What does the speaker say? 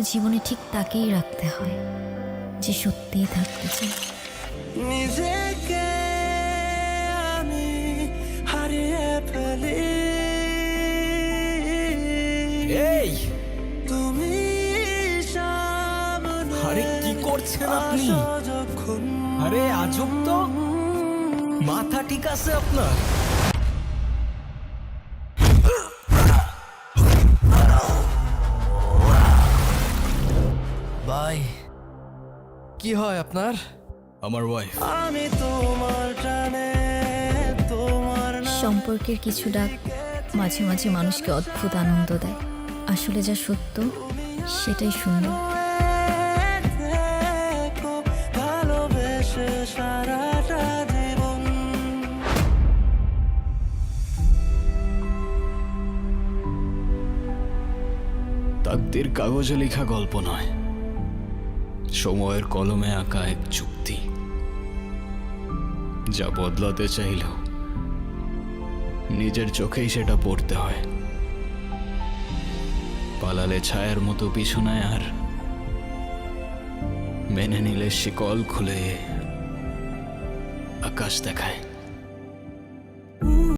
তাহলে জীবনে ঠিক তাকেই রাখতে হয় যে সত্যিই থাকতে চায়। নিজেকে আমি হারিয়ে ফেলি, এই তুমি সামনে আরে কি করছেন আপনি? আসো যখন, আরে আজব তো, মাথা ঠিক আছে আপনার? ভাই কি হয় আপনার? আমার ওয়াইফ। আমি তোমার টানে, তোমার সম্পর্কের কিছু ডাক মাঝে মাঝে মানুষকে অদ্ভুত আনন্দ দেয়। আসলে যা সত্য সেটাই সুন্দর। থেকো ভালোবেসে সারাটা জীবন। তাকদীর কাগজে লেখা গল্প নয়, সময়ের কলমে আঁকা এক চুক্তি, যা বদলাতে চাইলেও নিজের চোখেই সেটা পড়তে হয়। পালালে ছায়ার মতো পিছনে, আর মেনে নিলে শিকল খুলে আকাশ দেখায়।